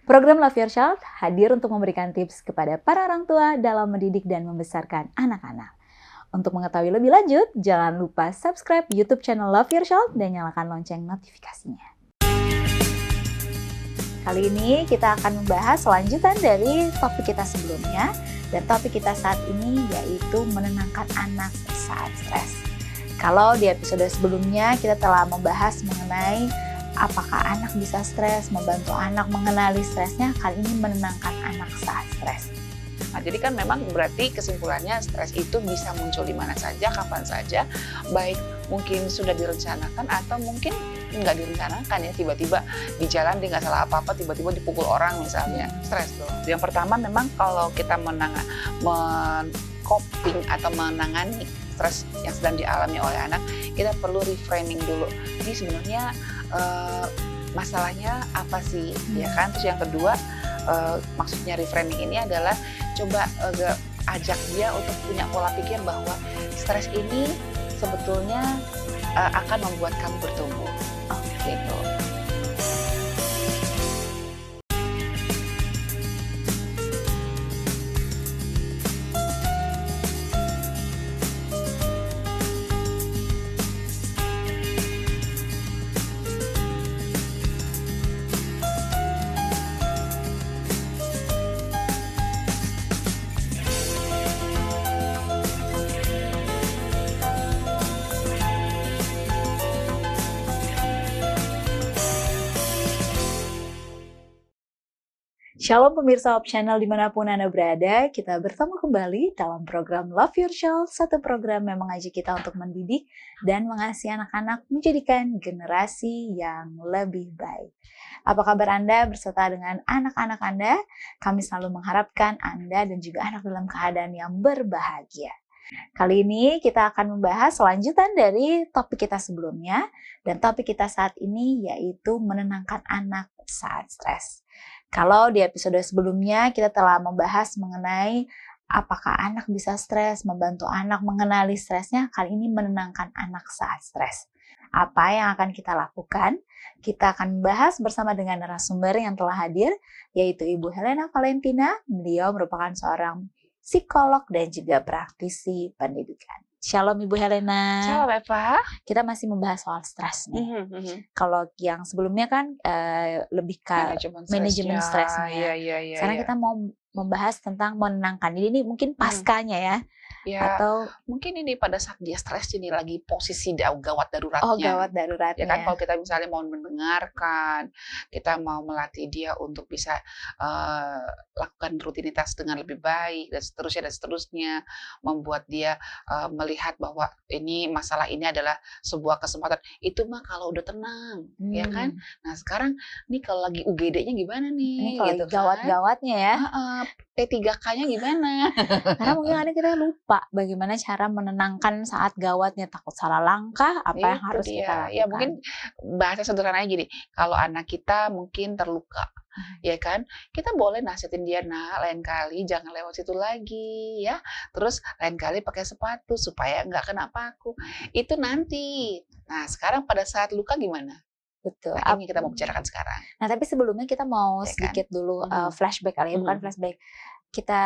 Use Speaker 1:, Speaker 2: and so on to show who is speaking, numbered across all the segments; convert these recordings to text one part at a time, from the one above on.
Speaker 1: Program Love Your Child hadir untuk memberikan tips kepada para orang tua dalam mendidik dan membesarkan anak-anak. Untuk mengetahui lebih lanjut, jangan lupa subscribe YouTube channel Love Your Child dan nyalakan lonceng notifikasinya. Kali ini kita akan membahas lanjutan dari topik kita sebelumnya, dan topik kita saat ini yaitu menenangkan anak saat stres. Kalau di episode sebelumnya kita telah membahas mengenai apakah anak bisa stres, membantu anak mengenali stresnya, kali ini menenangkan anak saat stres.
Speaker 2: Nah, jadi kan memang berarti kesimpulannya stres itu bisa muncul di mana saja, kapan saja, baik mungkin sudah direncanakan atau mungkin nggak direncanakan ya, tiba-tiba di jalan dia nggak salah apa-apa, tiba-tiba dipukul orang misalnya, stres tuh. Yang pertama memang kalau kita coping atau menangani stres yang sedang dialami oleh anak, kita perlu reframing dulu. Ini sebenarnya masalahnya apa sih, ya kan? Terus yang kedua, maksudnya reframing ini adalah coba ajak dia untuk punya pola pikir bahwa stres ini sebetulnya akan membuat kamu bertumbuh. Gitu.
Speaker 1: Shalom pemirsa Op Channel dimanapun Anda berada, kita bertemu kembali dalam program Love Your Child, satu program yang mengajak kita untuk mendidik dan mengasihi anak-anak menjadikan generasi yang lebih baik. Apa kabar Anda berserta dengan anak-anak Anda? Kami selalu mengharapkan Anda dan juga anak dalam keadaan yang berbahagia. Kali ini kita akan membahas lanjutan dari topik kita sebelumnya, dan topik kita saat ini yaitu menenangkan anak saat stres. Kalau di episode sebelumnya kita telah membahas mengenai apakah anak bisa stres, membantu anak mengenali stresnya, kali ini menenangkan anak saat stres. Apa yang akan kita lakukan? Kita akan membahas bersama dengan narasumber yang telah hadir, yaitu Ibu Helena Valentina. Beliau merupakan seorang psikolog dan juga praktisi pendidikan. Shalom Ibu Helena.
Speaker 2: Shalom Eva.
Speaker 1: Kita masih membahas soal stres nih. Kalau yang sebelumnya kan lebih ke manajemen stresnya. Sekarang kita mau membahas tentang menenangkan. Jadi ini mungkin paskanya ya. Atau
Speaker 2: mungkin ini pada saat dia stres, ini lagi posisi gawat daruratnya.
Speaker 1: Oh, gawat daruratnya.
Speaker 2: Ya kan, kalau kita misalnya mau mendengarkan, kita mau melatih dia untuk bisa lakukan rutinitas dengan lebih baik dan seterusnya, membuat dia melihat bahwa ini masalah ini adalah sebuah kesempatan. Itu mah kalau udah tenang, ya kan? Nah, sekarang nih kalau lagi UGD-nya gimana nih?
Speaker 1: Ini kalau
Speaker 2: gitu
Speaker 1: gawat-gawatnya ya.
Speaker 2: P3K-nya gimana?
Speaker 1: Karena mungkin kadang kita lupa bagaimana cara menenangkan saat gawatnya, takut salah langkah, apa yang harus kita lakukan.
Speaker 2: Ya mungkin bahasa sederhananya gini, kalau anak kita mungkin terluka, ya kan, kita boleh nasihatin dia, nah lain kali jangan lewat situ lagi ya, terus lain kali pakai sepatu supaya nggak kena paku, itu nanti. Nah sekarang pada saat luka gimana?
Speaker 1: Betul.
Speaker 2: Nah, ini kita mau bicarakan sekarang.
Speaker 1: Nah tapi sebelumnya kita mau
Speaker 2: Ya
Speaker 1: sedikit
Speaker 2: kan?
Speaker 1: dulu flashback kali ya, bukan flashback. Kita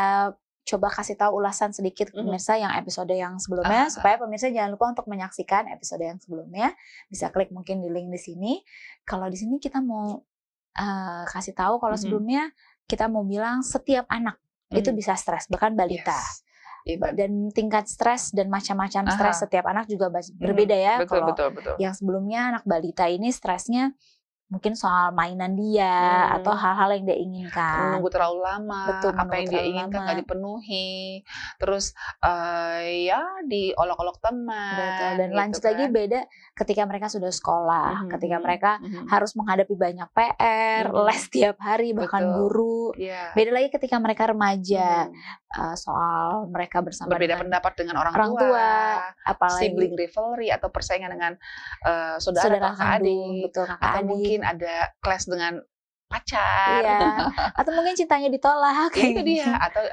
Speaker 1: coba kasih tahu ulasan sedikit ke pemirsa yang episode yang sebelumnya, supaya pemirsa jangan lupa untuk menyaksikan episode yang sebelumnya. Bisa klik mungkin di link di sini. Kalau di sini kita mau kasih tahu kalau sebelumnya kita mau bilang setiap anak itu bisa stres, bahkan balita.
Speaker 2: Yes.
Speaker 1: Dan tingkat stres dan macam-macam stres setiap anak juga berbeda ya.
Speaker 2: Betul.
Speaker 1: Yang sebelumnya anak balita ini stresnya mungkin soal mainan dia atau hal-hal yang dia inginkan.
Speaker 2: Menunggu terlalu lama, apa yang dia inginkan nggak dipenuhi. Terus ya diolok-olok teman.
Speaker 1: Betul. Dan
Speaker 2: gitu
Speaker 1: lanjut
Speaker 2: kan.
Speaker 1: lagi beda ketika mereka sudah sekolah, ketika mereka harus menghadapi banyak PR, les tiap hari, bahkan guru. Beda lagi ketika mereka remaja, soal mereka bersama
Speaker 2: berbeda
Speaker 1: dengan
Speaker 2: pendapat dengan orang
Speaker 1: tua, apalagi
Speaker 2: sibling rivalry atau persaingan dengan saudara kakak adik,
Speaker 1: betul, kakak
Speaker 2: atau
Speaker 1: adik.
Speaker 2: mungkin ada clash dengan pacar,
Speaker 1: atau mungkin cintanya ditolak.
Speaker 2: Itu dia, atau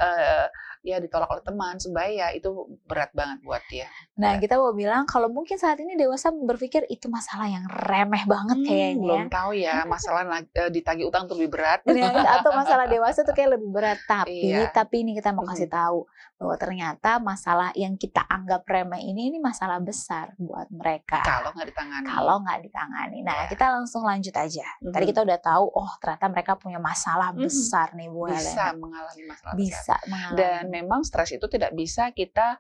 Speaker 2: ya ditolak oleh teman, sebaya, itu berat banget buat dia.
Speaker 1: Nah, kita mau bilang kalau mungkin saat ini dewasa berpikir itu masalah yang remeh banget kayaknya.
Speaker 2: Belum tahu ya, masalah ditagih utang tuh lebih berat.
Speaker 1: Atau masalah dewasa tuh kayak lebih berat.
Speaker 2: Iya.
Speaker 1: Tapi ini kita mau kasih tahu bahwa ternyata masalah yang kita anggap remeh ini masalah besar buat mereka.
Speaker 2: Kalau nggak ditangani.
Speaker 1: Nah, kita langsung lanjut aja. Tadi kita udah tahu, oh ternyata mereka punya masalah besar nih Bu Helena.
Speaker 2: Bisa mengalami masalah
Speaker 1: besar.
Speaker 2: Dan memang stres itu tidak bisa kita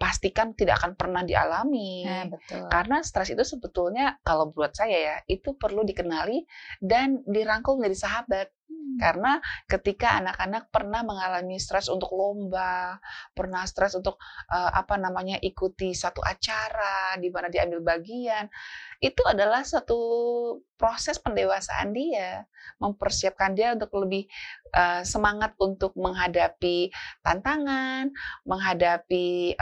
Speaker 2: pastikan tidak akan pernah dialami.
Speaker 1: Nah, betul.
Speaker 2: Karena stres itu sebetulnya kalau buat saya ya, itu perlu dikenali dan dirangkul menjadi sahabat. Karena ketika anak-anak pernah mengalami stres untuk lomba, pernah stres untuk ikuti satu acara di mana diambil bagian, itu adalah satu proses pendewasaan dia, mempersiapkan dia untuk lebih semangat untuk menghadapi tantangan, menghadapi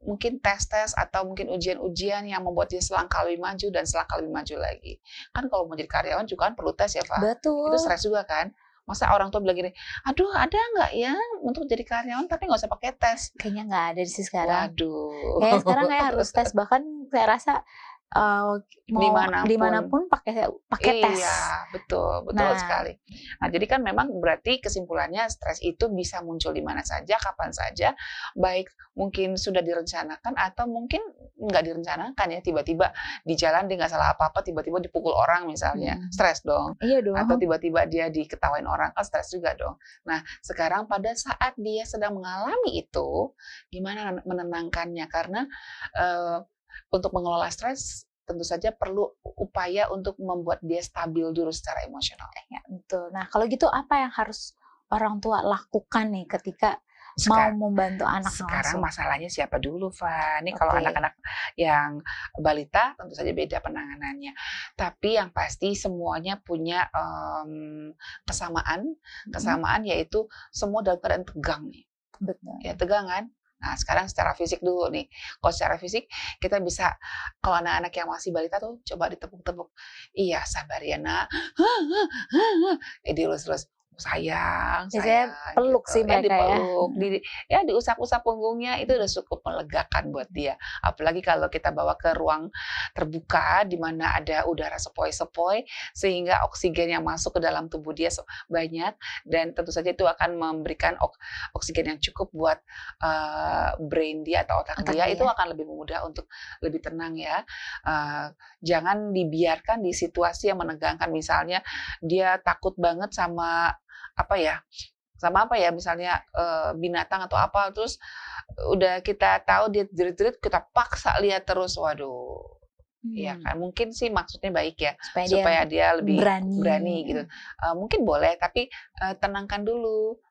Speaker 2: mungkin tes-tes atau mungkin ujian-ujian yang membuat dia selangkah lebih maju dan selangkah lebih maju lagi. Kan kalau mau jadi karyawan juga kan perlu tes ya, Pak.
Speaker 1: Betul.
Speaker 2: Itu stres juga kan. Masa orang tua bilang gini, aduh ada nggak ya untuk jadi karyawan tapi nggak usah pakai tes.
Speaker 1: Kayaknya nggak ada sih sekarang.
Speaker 2: Waduh.
Speaker 1: Kayak sekarang kayak harus tes, bahkan saya rasa dimanapun pakai tes.
Speaker 2: Iya, betul sekali. Nah, jadi kan memang berarti kesimpulannya stres itu bisa muncul di mana saja, kapan saja, baik mungkin sudah direncanakan atau mungkin nggak direncanakan ya, tiba-tiba di jalan dia nggak salah apa-apa, tiba-tiba dipukul orang misalnya, stres dong.
Speaker 1: Iya dong.
Speaker 2: Atau tiba-tiba dia diketawain orang, kan stres juga dong. Nah, sekarang pada saat dia sedang mengalami itu, gimana menenangkannya? Karena untuk mengelola stres tentu saja perlu upaya untuk membuat dia stabil dulu secara emosional.
Speaker 1: Ya, betul. Nah, kalau gitu apa yang harus orang tua lakukan nih ketika mau membantu anak
Speaker 2: sekarang
Speaker 1: langsung?
Speaker 2: Masalahnya siapa dulu, Fa? Ini kalau anak-anak yang balita tentu saja beda penanganannya. Tapi yang pasti semuanya punya kesamaan yaitu semua dalam keadaan tegang nih.
Speaker 1: Betul.
Speaker 2: Ya, tegang kan? Nah, sekarang secara fisik dulu nih. Kalau secara fisik, kita bisa, kalau anak-anak yang masih balita tuh, coba ditepuk-tepuk. Iya, sabar ya, nak. Dielus-elus. Sayang,
Speaker 1: peluk gitu. Sih mereka
Speaker 2: dipeluk, diusap-usap punggungnya, itu udah cukup melegakan buat dia. Apalagi kalau kita bawa ke ruang terbuka, di mana ada udara sepoi-sepoi, sehingga oksigen yang masuk ke dalam tubuh dia banyak, dan tentu saja itu akan memberikan oksigen yang cukup buat brain dia atau otak dia, itu akan lebih mudah untuk lebih tenang ya. Jangan dibiarkan di situasi yang menegangkan, misalnya dia takut banget sama misalnya binatang atau apa, terus udah kita tahu dia jerit-jerit, kita paksa lihat terus, waduh. Iya kan, mungkin sih maksudnya baik ya, supaya dia lebih berani gitu. Mungkin boleh, tapi tenangkan dulu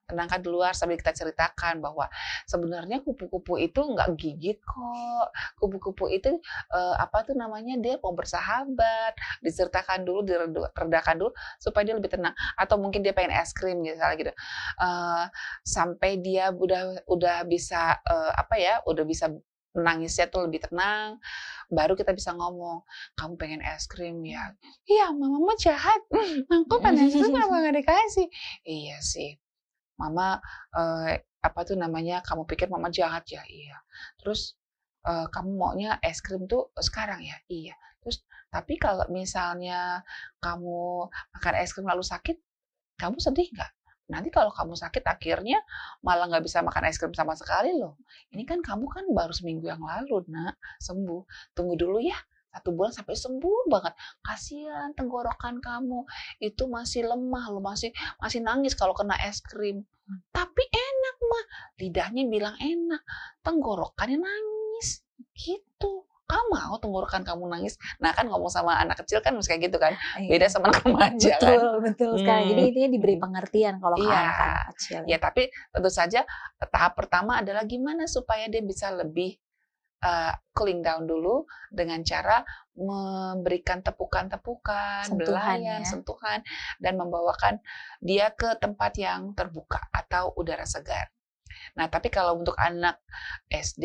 Speaker 2: sambil kita ceritakan bahwa sebenarnya kupu-kupu itu nggak gigit kok. Kupu-kupu itu dia mau bersahabat. Diceritakan dulu, diredakan dulu supaya dia lebih tenang. Atau mungkin dia pengen es krim misalnya gitu. Sampai dia udah bisa udah bisa menangisnya tuh lebih tenang, baru kita bisa ngomong, kamu pengen es krim ya? Iya, mama jahat. Aku pengen es krim kenapa nggak dikasih? Iya sih, mama kamu pikir mama jahat ya? Iya. Terus kamu maunya es krim tuh sekarang ya? Iya. Terus tapi kalau misalnya kamu makan es krim lalu sakit, kamu sedih nggak? Nanti kalau kamu sakit akhirnya malah nggak bisa makan es krim sama sekali loh. Ini kan kamu kan baru seminggu yang lalu, nak, sembuh. Tunggu dulu ya, 1 bulan sampai sembuh banget. Kasihan tenggorokan kamu, itu masih lemah loh, masih nangis kalau kena es krim. Tapi enak mah, lidahnya bilang enak, tenggorokannya nangis, gitu. Kamu mau tenggorokan kamu nangis? Nah kan ngomong sama anak kecil kan kayak gitu kan, beda sama anak remaja kan.
Speaker 1: Betul sekali. Jadi intinya diberi pengertian kalau ke anak-anak kecil.
Speaker 2: Ya, tapi tentu saja tahap pertama adalah gimana supaya dia bisa lebih cooling down dulu dengan cara memberikan tepukan-tepukan, sentuhan, dan membawakan dia ke tempat yang terbuka atau udara segar. Nah, tapi kalau untuk anak SD,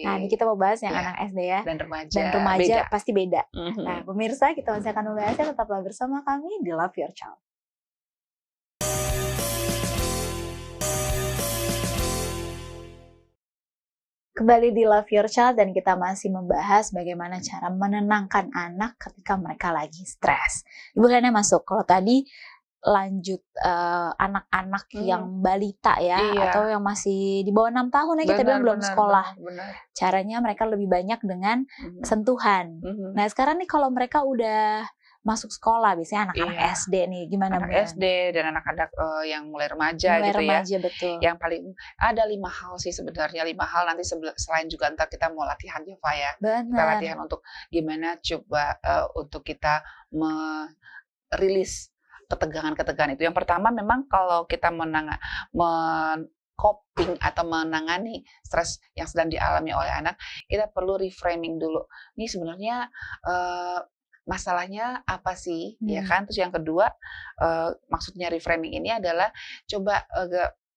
Speaker 1: nah ini kita mau bahas yang anak SD ya,
Speaker 2: dan remaja
Speaker 1: beda. Pasti beda. Nah, pemirsa, kita masih akan membahasnya, tetaplah bersama kami di Love Your Child. Kembali di Love Your Child dan kita masih membahas bagaimana cara menenangkan anak ketika mereka lagi stres. Ibu Hana masuk, kalau tadi lanjut anak-anak yang balita ya, atau
Speaker 2: Iya.
Speaker 1: yang masih di bawah 6 tahun ya, kita bilang belum sekolah. Caranya mereka lebih banyak dengan sentuhan. Nah sekarang nih kalau mereka udah masuk sekolah, biasanya anak-anak SD nih, gimana Bu?
Speaker 2: Anak SD dan anak-anak yang mulai remaja
Speaker 1: Mulai
Speaker 2: gitu
Speaker 1: remaja,
Speaker 2: ya.
Speaker 1: betul.
Speaker 2: Yang paling ada 5 hal sih sebenarnya, 5 hal nanti selain juga ntar kita mau latihan Jova ya.
Speaker 1: Benar.
Speaker 2: Kita latihan untuk gimana coba untuk kita merilis ketegangan-ketegangan itu. Yang pertama memang kalau kita coping atau menangani stres yang sedang dialami oleh anak, kita perlu reframing dulu. Ini sebenarnya masalahnya apa sih, ya kan? Terus yang kedua, maksudnya reframing ini adalah coba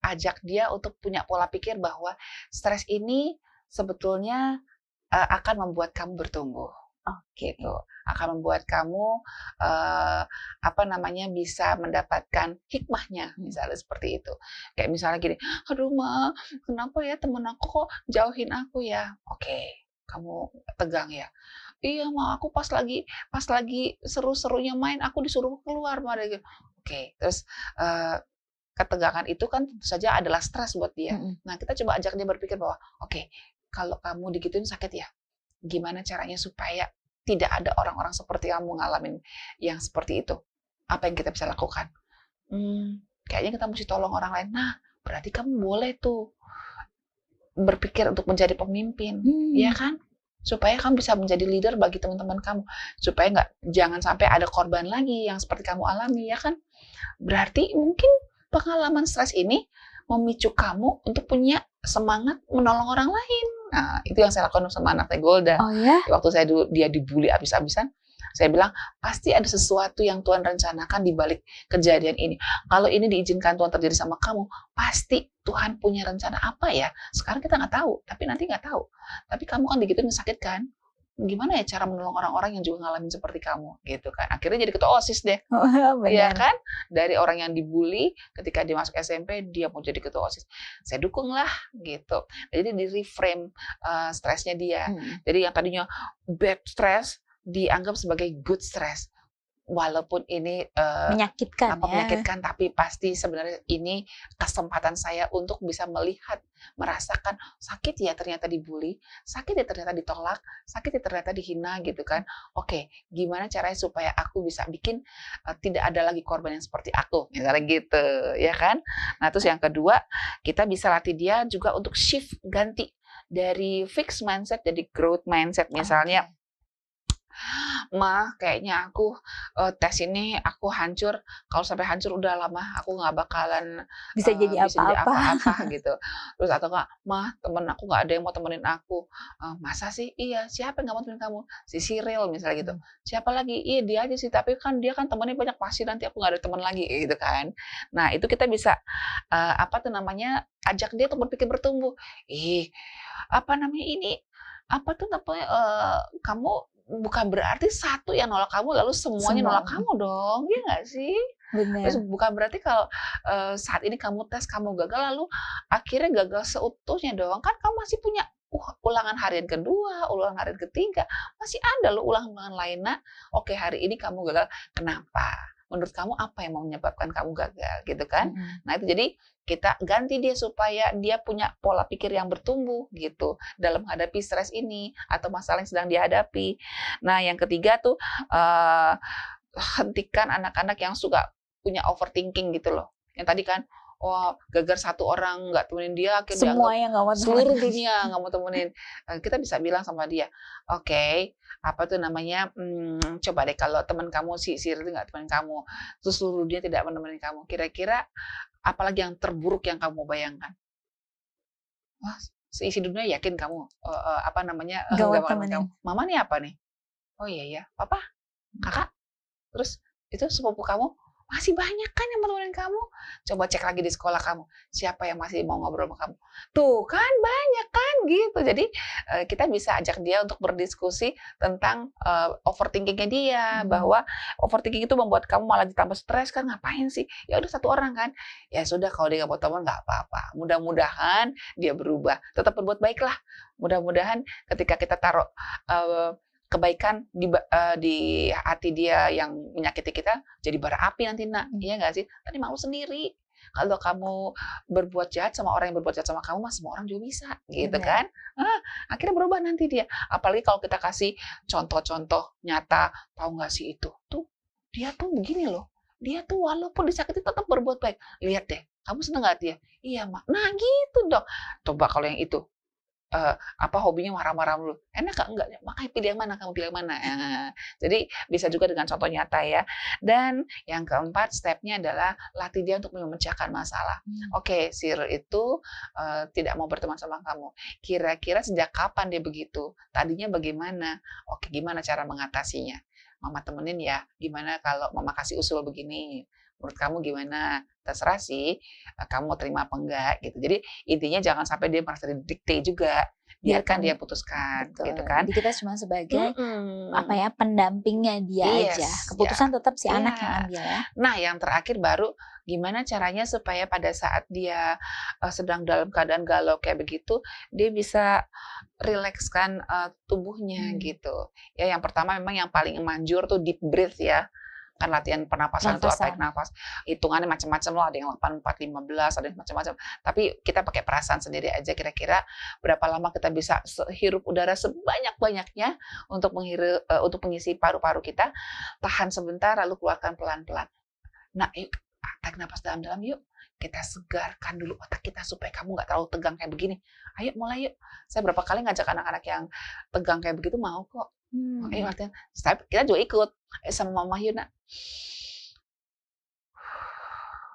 Speaker 2: ajak dia untuk punya pola pikir bahwa stres ini sebetulnya akan membuat kamu bertumbuh. Gitu, akan membuat kamu bisa mendapatkan hikmahnya, misalnya seperti itu. Kayak misalnya gini, aduh Ma, kenapa ya temen aku kok jauhin aku ya? Oke, kamu tegang ya. Iya Ma, aku pas lagi seru-serunya main, aku disuruh keluar Ma. Oke, terus ketegangan itu kan tentu saja adalah stres buat dia. Nah kita coba ajak dia berpikir bahwa, oke, kalau kamu digituin sakit ya, gimana caranya supaya tidak ada orang-orang seperti kamu ngalamin yang seperti itu. Apa yang kita bisa lakukan? Kayaknya kita mesti tolong orang lain. Nah, berarti kamu boleh tuh berpikir untuk menjadi pemimpin, ya kan? Supaya kamu bisa menjadi leader bagi teman-teman kamu. Supaya jangan sampai ada korban lagi yang seperti kamu alami, ya kan? Berarti mungkin pengalaman stres ini memicu kamu untuk punya semangat menolong orang lain. Nah, itu yang saya lakukan sama anak saya Golda.
Speaker 1: Oh ya?
Speaker 2: Waktu dia dibully abis-abisan, saya bilang, pasti ada sesuatu yang Tuhan rencanakan di balik kejadian ini. Kalau ini diizinkan Tuhan terjadi sama kamu, pasti Tuhan punya rencana apa ya? Sekarang kita nggak tahu, tapi nanti nggak tahu. Tapi kamu kan digituin sakit kan? Gimana ya cara menolong orang-orang yang juga ngalamin seperti kamu gitu kan. Akhirnya jadi ketua OSIS deh. Iya kan? Dari orang yang dibully ketika dia masuk SMP dia mau jadi ketua OSIS. Saya dukung lah gitu. Jadi di reframe stresnya dia. Jadi yang tadinya bad stress dianggap sebagai good stress. Walaupun ini
Speaker 1: menyakitkan,
Speaker 2: menyakitkan, tapi pasti sebenarnya ini kesempatan saya untuk bisa melihat, merasakan sakit ya ternyata dibully, sakit ya ternyata ditolak, sakit ya ternyata dihina gitu kan. Oke, gimana caranya supaya aku bisa bikin tidak ada lagi korban yang seperti aku, misalnya gitu, ya kan. Nah terus yang kedua, kita bisa latih dia juga untuk shift, ganti dari fixed mindset jadi growth mindset. Misalnya, Ma, kayaknya aku tes ini aku hancur. Kalau sampai hancur udah lama, aku nggak bakalan
Speaker 1: bisa jadi apa-apa
Speaker 2: gitu. Terus atau nggak, Ma, temen aku nggak ada yang mau temenin aku. Masa sih? Iya. Siapa yang nggak mau temenin kamu? Si Cyril misalnya gitu. Siapa lagi? Iya dia aja sih. Tapi kan dia kan temennya banyak, pasti nanti aku nggak ada teman lagi gitu kan. Nah itu kita bisa ajak dia untuk berpikir bertumbuh. Kamu bukan berarti satu yang nolak kamu lalu semuanya nolak kamu dong, ya nggak sih?
Speaker 1: Bener.
Speaker 2: Terus bukan berarti kalau saat ini kamu tes kamu gagal lalu akhirnya gagal seutuhnya dong. Kan kamu masih punya ulangan harian kedua, ulangan harian ketiga, masih ada loh ulangan lain. Nah, oke hari ini kamu gagal, kenapa? Menurut kamu apa yang mau menyebabkan kamu gagal gitu kan? Nah itu jadi kita ganti dia supaya dia punya pola pikir yang bertumbuh gitu dalam menghadapi stres ini atau masalah yang sedang dihadapi. Nah yang ketiga tuh hentikan anak-anak yang suka punya overthinking gitu loh. Yang tadi kan, gagal satu orang nggak temenin dia, akhirnya
Speaker 1: semuanya nggak mau temenin.
Speaker 2: Seluruh dunia nggak mau temenin. Kita bisa bilang sama dia, oke, coba deh kalau teman kamu si Cyril nggak temenin kamu, terus seluruh dunia tidak menemani kamu, kira-kira apalagi yang terburuk yang kamu bayangkan? Wah, seisi dunia yakin kamu nggak mau temenin kamu. Mama nih apa nih? Oh iya ya, papa, kakak, terus itu sepupu kamu. Masih banyak kan yang menemuin kamu. Coba cek lagi di sekolah kamu, siapa yang masih mau ngobrol sama kamu. Tuh kan banyak kan gitu. Jadi kita bisa ajak dia untuk berdiskusi tentang overthinkingnya dia, bahwa overthinking itu membuat kamu malah ditambah stres kan, ngapain sih? Ya udah satu orang kan. Ya sudah kalau dia nggak mau teman nggak apa-apa. Mudah-mudahan dia berubah. Tetap berbuat baiklah. Mudah-mudahan ketika kita taruh kebaikan di hati dia yang menyakiti kita jadi bara api nanti nak, iya nggak sih? Tadi mau sendiri. Kalau kamu berbuat jahat sama orang yang berbuat jahat sama kamu, mah semua orang juga bisa, gitu kan? Akhirnya berubah nanti dia. Apalagi kalau kita kasih contoh-contoh nyata, tahu nggak sih itu? Tuh, dia tuh begini loh. Dia tuh walaupun disakiti tetap berbuat baik. Lihat deh, kamu seneng nggak dia? Iya, Mak. Nah gitu dong. Coba kalau yang itu, hobinya marah-marah mulu, enak nggak? Enggak, makanya pilih yang mana, kamu pilih yang mana. Jadi bisa juga dengan contoh nyata ya. Dan yang keempat stepnya adalah latih dia untuk memecahkan masalah. Oke, si itu tidak mau berteman sama kamu. Kira-kira sejak kapan dia begitu? Tadinya bagaimana? Oke, gimana cara mengatasinya? Mama temenin ya, gimana kalau mama kasih usul begini? Menurut kamu gimana? Terserah sih, kamu mau terima apa enggak gitu. Jadi intinya jangan sampai dia merasa didikte juga, biarkan dia putuskan,
Speaker 1: Betul.
Speaker 2: gitu kan.
Speaker 1: Jadi kita cuma sebagai pendampingnya dia aja. Keputusan tetap si anak yang ambil ya.
Speaker 2: Nah, yang terakhir baru gimana caranya supaya pada saat dia sedang dalam keadaan galau kayak begitu, dia bisa rilekskan tubuhnya gitu. Ya, yang pertama memang yang paling manjur tuh deep breath ya. Kan latihan pernapasan itu tarik nafas, hitungannya macam-macam loh, ada yang 8, 4, 15, ada yang macam-macam. Tapi kita pakai perasaan sendiri aja, kira-kira berapa lama kita bisa hirup udara sebanyak-banyaknya untuk mengisi paru-paru kita, tahan sebentar lalu keluarkan pelan-pelan. Nah, yuk tarik nafas dalam-dalam yuk. Kita segarkan dulu otak kita supaya kamu nggak terlalu tegang kayak begini. Ayo mulai yuk. Saya berapa kali ngajak anak-anak yang tegang kayak begitu mau kok. Ayo latihan. Kita juga ikut sama Mama Yuna.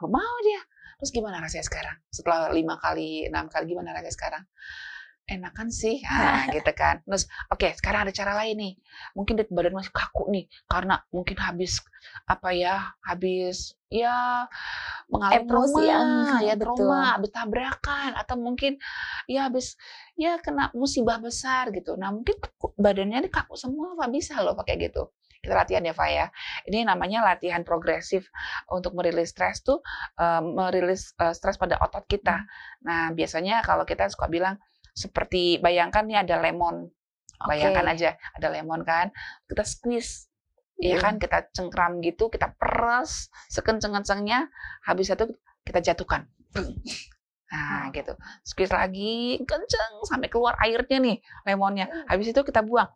Speaker 2: Mau dia. Terus gimana rasanya sekarang? Setelah 5 kali, 6 kali, gimana rasanya sekarang? Enakan sih, gitu kan. Terus, oke, sekarang ada cara lain nih. Mungkin badan masih kaku nih, karena mungkin habis mengalami trauma, habis tabrakan, atau mungkin habis kena musibah besar gitu. Nah, mungkin badannya ini kaku semua, Pak, bisa loh pakai gitu. Kita latihan ya, Pak ya. Ini namanya latihan progresif untuk merilis stres tuh, merilis stres pada otot kita. Nah, biasanya kalau kita suka bilang, seperti bayangkan nih ada lemon. Bayangkan aja ada lemon kan, kita squeeze. Ya kan, kita cengkram gitu, kita peras sekenceng-kencengnya, habis itu kita jatuhkan. Nah, gitu. Squeeze lagi kenceng sampai keluar airnya nih, lemonnya. Habis itu kita buang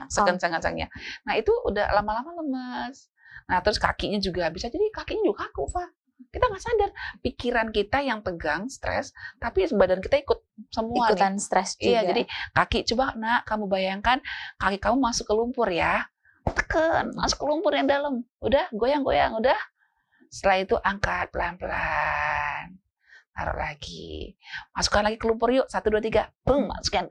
Speaker 2: sekenceng-kencengnya. Nah, itu udah lama-lama lemes. Nah, terus kakinya juga bisa jadi kakinya juga kaku, Pak. Kita nggak sadar, pikiran kita yang tegang, stres, tapi badan kita ikut semua
Speaker 1: ikutan stres juga.
Speaker 2: Iya, jadi kaki, coba nak, kamu bayangkan kaki kamu masuk ke lumpur ya, tekan, masuk ke lumpur yang dalam, udah goyang-goyang, udah. Setelah itu angkat pelan-pelan, taruh lagi, masukkan lagi ke lumpur yuk, 1, 2, 3, masukkan,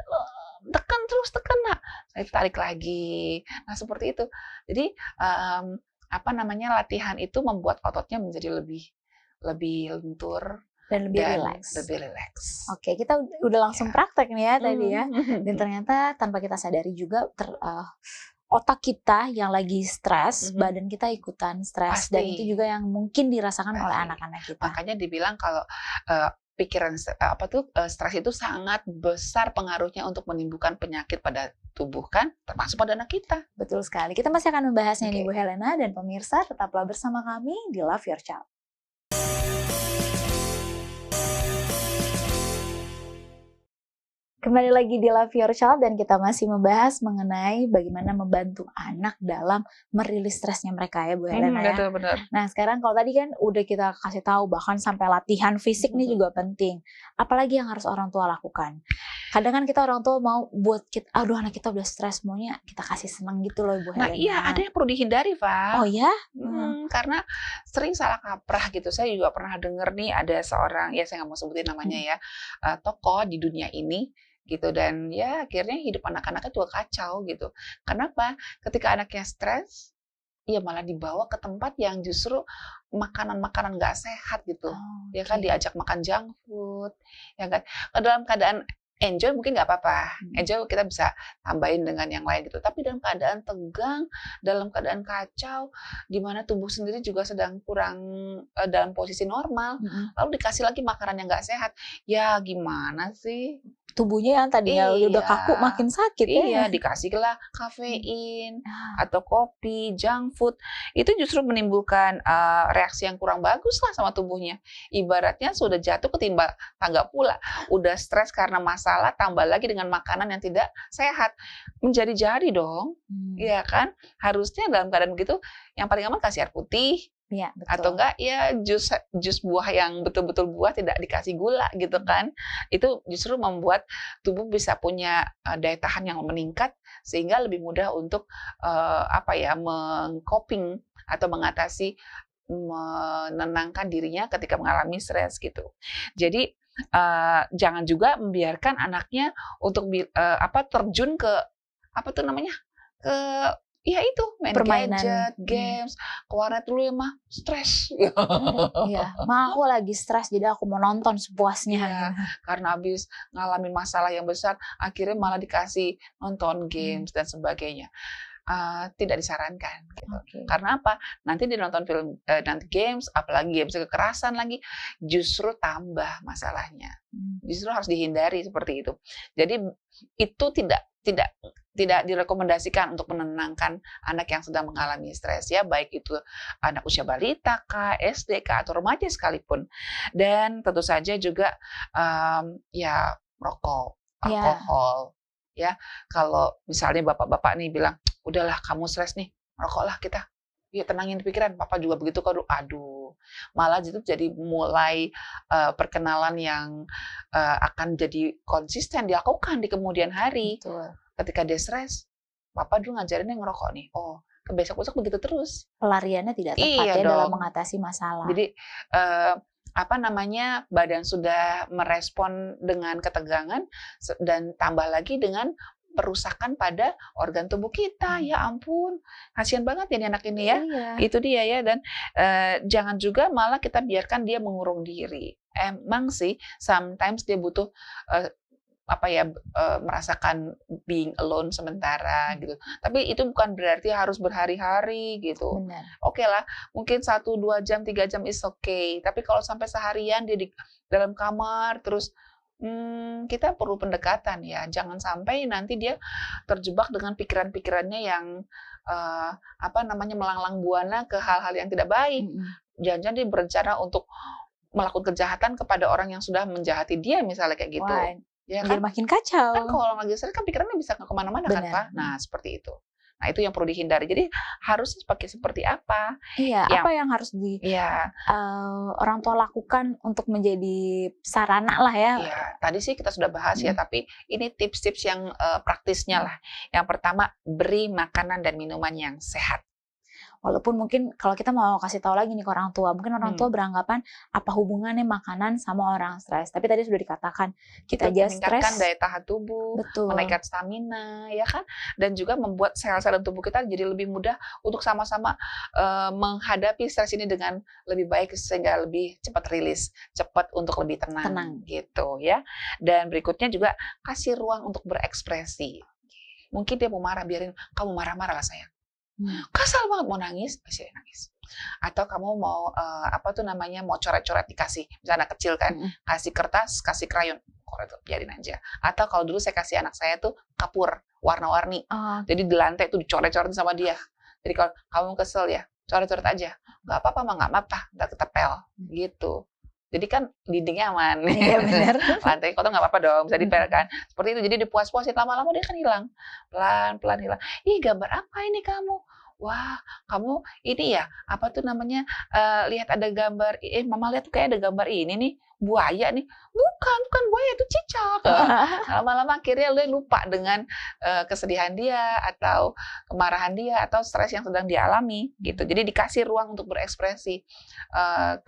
Speaker 2: tekan terus, tekan nak, saya tarik lagi. Nah, seperti itu. Jadi latihan itu membuat ototnya menjadi lebih lentur
Speaker 1: dan lebih
Speaker 2: rileks.
Speaker 1: Oke, kita udah langsung praktek nih ya tadi ya. Dan ternyata tanpa kita sadari juga otak kita yang lagi stres, badan kita ikutan stres. Dan itu juga yang mungkin dirasakan oleh anak-anak kita.
Speaker 2: Makanya dibilang kalau pikiran stres itu sangat besar pengaruhnya untuk menimbulkan penyakit pada tubuh kan, termasuk pada anak kita.
Speaker 1: Betul sekali. Kita masih akan membahasnya nih Bu Helena, dan pemirsa tetaplah bersama kami di Love Your Child. Kembali lagi di Love Your Child, dan kita masih membahas mengenai bagaimana membantu anak dalam merilis stresnya mereka ya Bu Helena ya.
Speaker 2: Betul, benar.
Speaker 1: Nah, sekarang kalau tadi kan udah kita kasih tahu bahkan sampai latihan fisik nih juga penting. Apalagi yang harus orang tua lakukan? Kadang kan kita orang tua mau buat kita, aduh anak kita udah stres, maunya kita kasih senang gitu loh Bu Helena.
Speaker 2: Nah iya, ada yang perlu dihindari, Pak.
Speaker 1: Oh ya?
Speaker 2: Karena sering salah kaprah gitu. Saya juga pernah denger nih ada seorang, ya saya nggak mau sebutin namanya ya, tokoh di dunia ini gitu, dan ya akhirnya hidup anak-anaknya juga kacau gitu. Kenapa? Ketika anaknya stres, ya malah dibawa ke tempat yang justru makanan-makanan nggak sehat gitu. Ya kan
Speaker 1: Oke.
Speaker 2: diajak makan junk food, ya kan. Dalam keadaan enjoy mungkin nggak apa-apa, enjoy kita bisa tambahin dengan yang lain gitu. Tapi dalam keadaan tegang, dalam keadaan kacau, di mana tubuh sendiri juga sedang kurang dalam posisi normal, lalu dikasih lagi makanan yang nggak sehat, ya gimana sih?
Speaker 1: Tubuhnya yang tadinya udah kaku
Speaker 2: Iya.
Speaker 1: makin sakit ya.
Speaker 2: Iya, dikasihlah kafein
Speaker 1: Ah,
Speaker 2: atau kopi, junk food, itu justru menimbulkan, reaksi yang kurang bagus lah sama tubuhnya. Ibaratnya sudah jatuh ketimpa tangga pula, udah stres karena masalah, tambah lagi dengan makanan yang tidak sehat, menjadi-jadi dong, iya kan? Harusnya dalam keadaan begitu, yang paling aman kasih air putih,
Speaker 1: Iya,
Speaker 2: atau
Speaker 1: betul.
Speaker 2: enggak ya jus buah yang betul-betul buah tidak dikasih gula gitu kan. Itu justru membuat tubuh bisa punya, daya tahan yang meningkat sehingga lebih mudah untuk, coping atau mengatasi, menenangkan dirinya ketika mengalami stres gitu. Jadi, jangan juga membiarkan anaknya untuk terjun ke apa tuh namanya, ke ya itu, main
Speaker 1: Permainan.
Speaker 2: gadget, games, ke warnet dulu ya, Mah, stres.
Speaker 1: Iya, "Ma, aku lagi stres jadi aku mau nonton sepuasnya."
Speaker 2: Iya, karena habis ngalamin masalah yang besar, akhirnya malah dikasih nonton games dan sebagainya. Tidak disarankan gitu.
Speaker 1: Oke.
Speaker 2: Karena apa? Nanti dia nonton film nanti games, apalagi games kekerasan lagi, justru tambah masalahnya. Justru harus dihindari seperti itu. Jadi itu tidak direkomendasikan untuk menenangkan anak yang sedang mengalami stres ya, baik itu anak usia balita kah, SD kah, atau remaja sekalipun. Dan tentu saja juga, ya merokok,
Speaker 1: Iya,
Speaker 2: alkohol, ya. Kalau misalnya bapak-bapak nih bilang, "Udahlah kamu stres nih, merokoklah kita. Iya tenangin pikiran, papa juga begitu kok." Aduh, malah itu jadi mulai, perkenalan yang, akan jadi konsisten dilakukan di kemudian hari.
Speaker 1: betul.
Speaker 2: Ketika dia stres, "Papa dulu ngajarinnya ngerokok nih." Oh, besok-besok begitu terus.
Speaker 1: Pelariannya tidak tepat
Speaker 2: Iya
Speaker 1: ya dalam
Speaker 2: dong.
Speaker 1: mengatasi masalah.
Speaker 2: Jadi, badan sudah merespon dengan ketegangan dan tambah lagi dengan perusakan pada organ tubuh kita. Ya ampun, kasihan banget ya nih anak ini ya.
Speaker 1: Iya.
Speaker 2: Itu dia ya dan, jangan juga malah kita biarkan dia mengurung diri. Emang sih sometimes dia butuh, eee, merasakan being alone sementara gitu. Tapi itu bukan berarti harus berhari-hari gitu.
Speaker 1: Benar.
Speaker 2: Oke lah, mungkin 1, 2 jam, 3 jam is okay. Tapi kalau sampai seharian dia di dalam kamar terus, kita perlu pendekatan ya. Jangan sampai nanti dia terjebak dengan pikiran-pikirannya yang, melanglang buana ke hal-hal yang tidak baik. Jangan-jangan dia berencana untuk melakukan kejahatan kepada orang yang sudah menjahati dia misalnya kayak gitu.
Speaker 1: Wah,
Speaker 2: Ya
Speaker 1: jadi
Speaker 2: kan?
Speaker 1: makin
Speaker 2: Kan
Speaker 1: kacau.
Speaker 2: kalau lagi stres kan pikirannya bisa ke mana-mana kan,
Speaker 1: Benar.
Speaker 2: Pak. Nah, seperti itu. Nah, itu yang perlu dihindari. Jadi harus pakai seperti apa
Speaker 1: Iya,
Speaker 2: yang
Speaker 1: apa yang harus
Speaker 2: ya,
Speaker 1: orang tua lakukan untuk menjadi sarana lah ya.
Speaker 2: ya, tadi sih kita sudah bahas ya, tapi ini tips-tips yang praktisnya lah. Yang pertama, beri makanan dan minuman yang sehat.
Speaker 1: Walaupun mungkin kalau kita mau kasih tahu lagi nih ke orang tua, mungkin orang tua beranggapan apa hubungannya makanan sama orang stres. Tapi tadi sudah dikatakan, kita aja
Speaker 2: meningkatkan
Speaker 1: stres.
Speaker 2: daya tahan tubuh,
Speaker 1: Betul.
Speaker 2: menaikkan stamina, ya kan? Dan juga membuat sel-sel tubuh kita jadi lebih mudah untuk sama-sama menghadapi stres ini dengan lebih baik sehingga lebih cepat rilis, cepat untuk lebih tenang. Gitu ya. Dan berikutnya juga kasih ruang untuk berekspresi. Mungkin dia mau marah, biarin kamu marah-marah lah sayang. Kesal banget mau nangis, kasih nangis. Atau kamu mau mau coret-coret dikasih, misalnya anak kecil kan, kasih kertas, kasih krayon, biarin aja. Atau kalau dulu saya kasih anak saya tuh kapur warna-warni, jadi di lantai tuh dicoret-coret sama dia. Jadi kalau kamu kesel ya, coret-coret aja, nggak apa-apa mah nggak apa-apa, nggak ketepel, gitu. Jadi kan dindingnya aman,
Speaker 1: Iya benar.
Speaker 2: lantai kotor nggak apa-apa dong, bisa dipel kan. Seperti itu, jadi dipuas-puasin, lama-lama dia kan hilang, pelan-pelan hilang. Ih gambar apa ini kamu? Wah kamu ini ya, lihat ada gambar, mama lihat tuh kayak ada gambar ini nih, buaya nih. Bukan buaya, itu cicak. Lama-lama akhirnya dia lupa dengan kesedihan dia, atau kemarahan dia, atau stres yang sedang dialami gitu. Jadi dikasih ruang untuk berekspresi.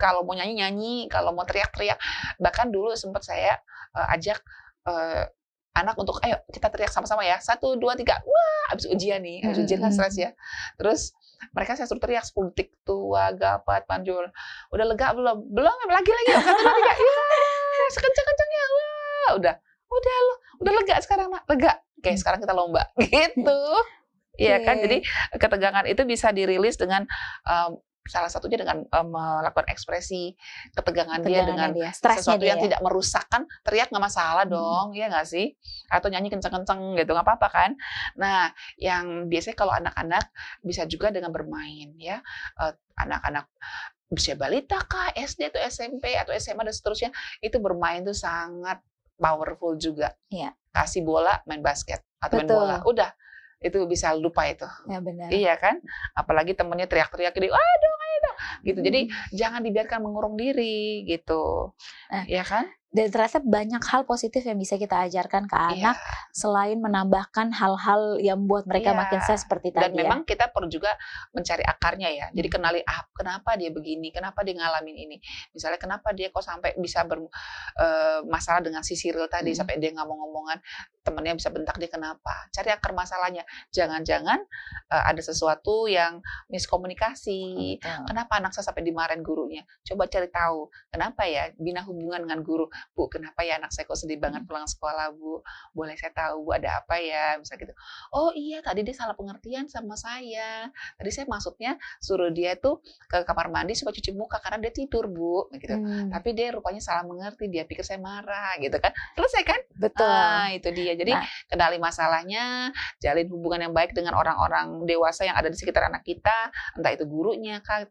Speaker 2: Kalau mau nyanyi-nyanyi, kalau mau teriak-teriak. Bahkan dulu sempat saya ajak anak untuk, "Ayo kita teriak sama-sama ya, 1, 2, 3, wah!" Habis ujian nih, habis ujian kan stres ya. Terus mereka saya suruh teriak 10 detik, "Tua, gapat, panjul." "Udah lega belum?" "Belum, lagi, 1, 2, 3, ya sekencang-kencangnya, wah!" "Udah lo, udah lega sekarang Nak?" "Lega." "Oke, sekarang kita lomba." Gitu. Iya kan, jadi ketegangan itu bisa dirilis dengan, salah satunya dengan, melakukan ekspresi ketegangan dia dengan sesuatu yang tidak merusak, kan teriak nggak masalah dong, iya nggak sih? Atau nyanyi kenceng-kenceng gitu, nggak apa-apa kan? Nah, yang biasanya kalau anak-anak bisa juga dengan bermain ya, anak-anak usia balita kah, SD atau SMP atau SMA dan seterusnya, itu bermain tuh sangat powerful juga.
Speaker 1: Iya.
Speaker 2: Kasih bola, main basket atau main bola, udah itu bisa lupa itu.
Speaker 1: Ya benar.
Speaker 2: Iya kan? Apalagi temennya teriak-teriak gede, "Aduh ayo dong!" Gitu. Jadi jangan dibiarkan mengurung diri gitu. Iya kan?
Speaker 1: Dan ternyata banyak hal positif yang bisa kita ajarkan ke anak selain menambahkan hal-hal yang membuat mereka makin stres seperti tadi.
Speaker 2: Dan memang kita perlu juga mencari akarnya ya. Jadi kenali kenapa dia begini, kenapa dia ngalamin ini. Misalnya kenapa dia kok sampai bisa masalah dengan si Cyril tadi sampai dia ngomong-ngomongan temennya bisa bentak, dia kenapa? Cari akar masalahnya. Jangan-jangan ada sesuatu yang miskomunikasi. Kenapa anak saya sampai dimarahin gurunya? Coba cari tahu. Kenapa ya? Bina hubungan dengan guru. "Bu, kenapa ya anak saya kok sedih banget pulang sekolah, Bu? Boleh saya tahu, Bu, ada apa ya?" Misalnya gitu. "Oh iya, tadi dia salah pengertian sama saya. Tadi saya maksudnya suruh dia tuh ke kamar mandi supaya cuci muka karena dia tidur, Bu." Gitu. Tapi dia rupanya salah mengerti, dia pikir saya marah gitu kan. Selesai kan?
Speaker 1: Betul.
Speaker 2: Nah, itu dia. Jadi kenali masalahnya, jalin hubungan yang baik dengan orang-orang dewasa yang ada di sekitar anak kita, entah itu gurunya kah,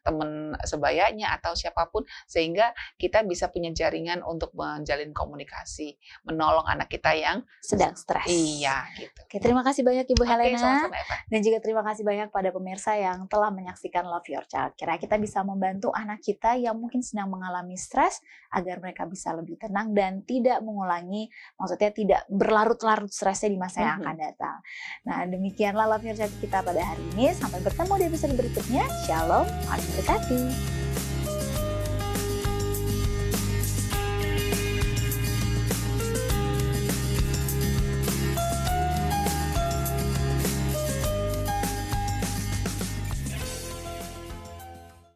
Speaker 2: teman sebayanya atau siapapun, sehingga kita bisa punya jaringan untuk menjalin komunikasi, menolong anak kita yang
Speaker 1: sedang stres.
Speaker 2: Iya, gitu.
Speaker 1: Oke, terima kasih banyak Ibu Helena.
Speaker 2: Sama-sama, Eva.
Speaker 1: Dan juga terima kasih banyak pada pemirsa yang telah menyaksikan Love Your Child. Kira kita bisa membantu anak kita yang mungkin sedang mengalami stres agar mereka bisa lebih tenang dan tidak mengulangi, maksudnya tidak berlarut-larut stresnya di masa yang akan datang. Nah, demikianlah Love Your Child kita pada hari ini. Sampai bertemu di episode berikutnya. Shalom, Tuhan memberkati.